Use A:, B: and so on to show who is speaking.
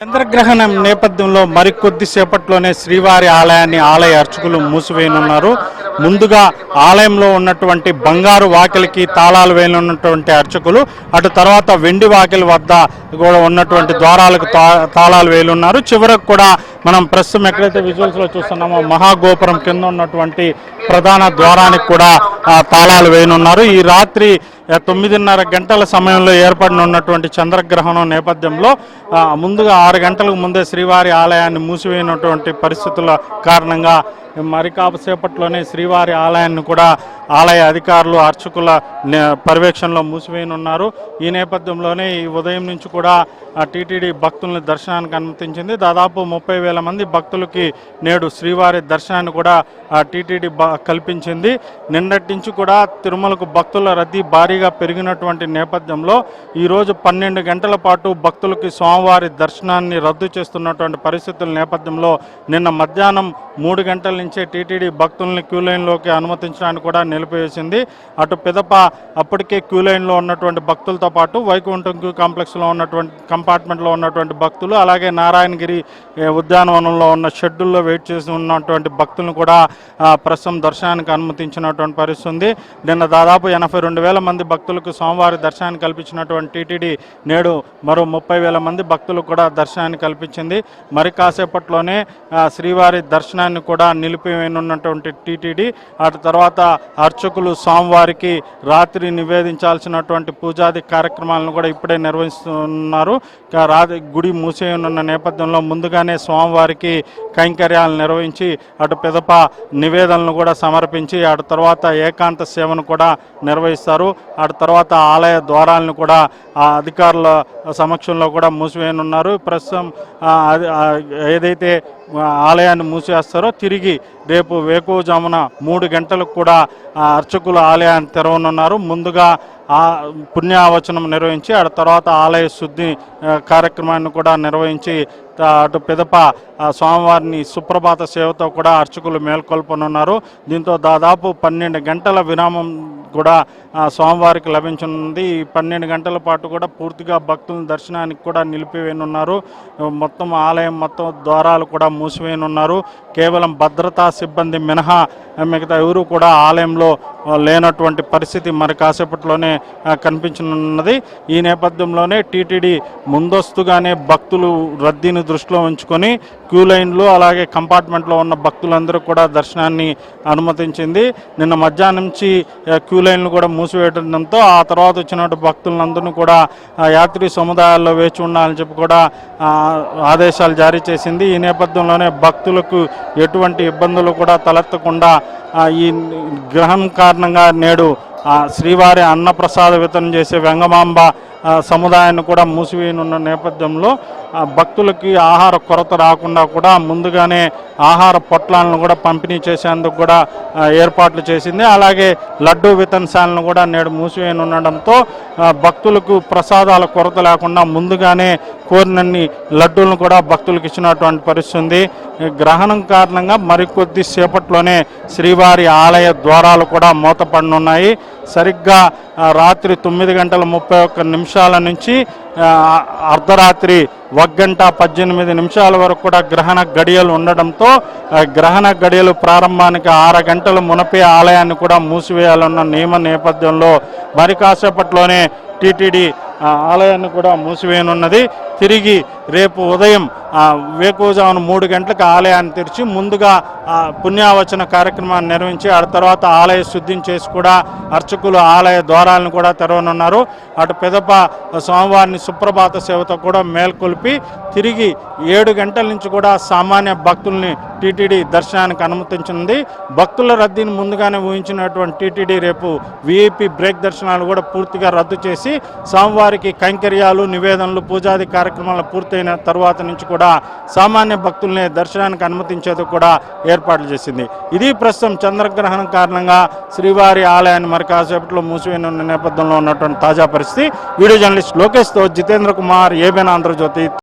A: చంద్రగ్రహణం నేపథ్యంలో మరికొద్దిసేపట్లోనే శ్రీవారి ఆలయాన్ని ఆలయ అర్చకులు మూసివేయనున్నారు. ముందుగా ఆలయంలో ఉన్నటువంటి బంగారు వాకిలికి తాళాలు వేయనున్నటువంటి అర్చకులు, అటు తర్వాత వెండి వాకిలి వద్ద కూడా ఉన్నటువంటి ద్వారాలకు తాళాలు వేయనున్నారు. చివరకు కూడా మనం ప్రస్తుతం ఎక్కడైతే విజువల్స్లో చూస్తున్నామో మహాగోపురం కింద ఉన్నటువంటి ప్రధాన ద్వారానికి కూడా తాళాలు వేయనున్నారు. ఈ రాత్రి 9:30 గంటల సమయంలో ఏర్పడినటువంటి చంద్రగ్రహణం నేపథ్యంలో ముందుగా 6 గంటలకు ముందే శ్రీవారి ఆలయాన్ని మూసివేయనటువంటి పరిస్థితుల కారణంగా మరి కాసేపట్లోనే శ్రీవారి ఆలయాన్ని కూడా ఆలయ అధికారులు అర్చకుల పర్యవేక్షణలో మూసివేయనున్నారు. ఈ నేపథ్యంలోనే ఈ ఉదయం నుంచి కూడా టీటీడీ భక్తులను దర్శనానికి అనుమతించింది. దాదాపు 30,000 మంది భక్తులకి నేడు శ్రీవారి దర్శనాన్ని కూడా టీటీడీ కల్పించింది. నిన్నటి నుంచి కూడా తిరుమలకు భక్తుల రద్దీ భారీగా పెరిగినటువంటి నేపథ్యంలో ఈరోజు 12 గంటల పాటు భక్తులకి స్వామివారి దర్శనాన్ని రద్దు చేస్తున్నటువంటి పరిస్థితుల నేపథ్యంలో నిన్న మధ్యాహ్నం 3 గంటల నుంచే టీటీడీ భక్తుల్ని క్యూ లైన్లోకి అనుమతించడానికి కూడా నిలిపివేసింది. అటు పిదప అప్పటికే క్యూ లైన్లో ఉన్నటువంటి భక్తులతో పాటు వైకుంఠం క్యూ కాంప్లెక్స్లో ఉన్నటువంటి కంపార్ట్మెంట్లో ఉన్నటువంటి భక్తులు, అలాగే నారాయణగిరి ఉద్యానవనంలో ఉన్న షెడ్యూల్లో వెయిట్ చేసి ఉన్నటువంటి భక్తులను కూడా ప్రస్తుతం దర్శనానికి అనుమతించినటువంటి పరిస్థితి ఉంది. నిన్న దాదాపు 82,000 మంది భక్తులకు సోమవారి దర్శనాన్ని కల్పించినటువంటి టీటీడీ నేడు మరో 30,000 మంది భక్తులకు కూడా దర్శనాన్ని కల్పించింది. మరి కాసేపట్లోనే శ్రీవారి దర్శనాన్ని కూడా నిలిపివేయనున్నటువంటి టీటీడీ అటు తర్వాత అర్చకులు స్వామివారికి రాత్రి నివేదించాల్సినటువంటి పూజాది కార్యక్రమాలను కూడా ఇప్పుడే నిర్వహిస్తున్నారు. గుడి మూసేయనున్న నేపథ్యంలో ముందుగానే స్వామివారికి కైంకర్యాలను నిర్వహించి అటు పిదప నివేదనలు కూడా సమర్పించి అటు తర్వాత ఏకాంత సేవను కూడా నిర్వహిస్తారు. అటు తర్వాత ఆలయ ద్వారాలను కూడా అధికారుల సమక్షంలో కూడా మూసివేయనున్నారు. ప్రస్తుతం ఏదైతే ఆలయాన్ని మూసేస్తారో తిరిగి రేపు వేకువజామున 3 గంటలకు కూడా అర్చకుల ఆలయాన్ని తెరవనున్నారు. ముందుగా పుణ్యావచనం నిర్వహించి ఆ తర్వాత ఆలయ శుద్ధి కార్యక్రమాన్ని కూడా నిర్వహించి అటు పిదప స్వామివారిని సుప్రభాత సేవతో కూడా అర్చకులు మేల్కొల్పనున్నారు. దీంతో దాదాపు 12 గంటల విరామం కూడా స్వామివారికి లభించనుంది. ఈ 12 గంటల పాటు కూడా పూర్తిగా భక్తుల దర్శనానికి కూడా నిలిపివేయనున్నారు. మొత్తం ఆలయం మొత్తం ద్వారాలు కూడా మూసివేయనున్నారు. కేవలం భద్రతా సిబ్బంది మినహా మిగతా ఎవరు కూడా ఆలయంలో లేనటువంటి పరిస్థితి మరి కాసేపట్లోనే కనిపించనున్నది. ఈ నేపథ్యంలోనే టీటీడీ ముందస్తుగానే భక్తులు రద్దీని దృష్టిలో ఉంచుకొని క్యూ లైన్లు అలాగే కంపార్ట్మెంట్లో ఉన్న భక్తులందరూ కూడా దర్శనాన్ని అనుమతించింది. నిన్న మధ్యాహ్నం నుంచి క్యూ లైన్లు కూడా మూసివేయడంతో ఆ తర్వాత వచ్చినటువంటి భక్తులందరినీ కూడా యాత్రి సముదాయాల్లో వేచి ఉండాలని చెప్పి కూడా ఆదేశాలు జారీ చేసింది. ఈ నేపథ్యంలోనే భక్తులకు ఎటువంటి ఇబ్బందులు కూడా తలెత్తకుండా ఈ గ్రహం కారణంగా నేడు శ్రీవారి అన్నప్రసాద వితరణ చేసే వెంగమాంబ సముదాయాన్ని కూడా మూసివేయనున్న నేపథ్యంలో భక్తులకి ఆహార కొరత రాకుండా కూడా ముందుగానే ఆహార పొట్లాలను కూడా పంపిణీ చేసేందుకు కూడా ఏర్పాట్లు చేసింది. అలాగే లడ్డూ వితరణశాలను కూడా నేడు మూసివేయనుండడంతో భక్తులకు ప్రసాదాల కొరత లేకుండా ముందుగానే కోరినన్ని లడ్డూలను కూడా భక్తులకు ఇచ్చినటువంటి పరిస్థితి ఉంది. గ్రహణం కారణంగా మరికొద్ది సేపట్లోనే శ్రీవారి ఆలయ ద్వారాలు కూడా మూతపడనున్నాయి. సరిగ్గా రాత్రి 9:31 నుంచి అర్ధరాత్రి 1:18 వరకు కూడా గ్రహణ గడియలు ఉండడంతో గ్రహణ గడియలు ప్రారంభానికి 6 గంటల మునపే ఆలయాన్ని కూడా మూసివేయాలన్న నియమ నేపథ్యంలో మరి కాసేపట్లోనే టీటీడీ ఆలయాన్ని కూడా మూసివేయనున్నది. తిరిగి రేపు ఉదయం వేకువజామున 3 గంటలకు ఆలయాన్ని తెరిచి ముందుగా పుణ్యావచన కార్యక్రమాన్ని నిర్వహించి ఆ తర్వాత ఆలయ శుద్ధిని చేసి కూడా అర్చకులు ఆలయ ద్వారాలను కూడా తెరవనున్నారు. అటు పిదప స్వామివారిని సుప్రభాత సేవతో కూడా మేల్కొల్పి తిరిగి 7 గంటల నుంచి కూడా సామాన్య భక్తుల్ని టీటీడీ దర్శనానికి అనుమతించింది. భక్తుల రద్దీని ముందుగానే ఊహించినటువంటి టీటీడీ రేపు విఐపి బ్రేక్ దర్శనాలు కూడా పూర్తిగా రద్దు చేసి స్వామివారికి కైంకర్యాలు నివేదనలు పూజాది కార్యక్రమాలు పూర్తయిన తర్వాత నుంచి కూడా సామాన్య భక్తుల్ని దర్శనానికి అనుమతించేందుకు కూడా ఏర్పాట్లు చేసింది. ఇది ప్రస్తుతం చంద్రగ్రహణం కారణంగా శ్రీవారి ఆలయాన్ని మరి కాసేపట్లో మూసివేయనున్న నేపథ్యంలో ఉన్నటువంటి తాజా పరిస్థితి. వీడియో జర్నలిస్ట్ లోకేష్తో జితేంద్ర కుమార్, ఏబిఎన్ ఆంధ్రజ్యోతి.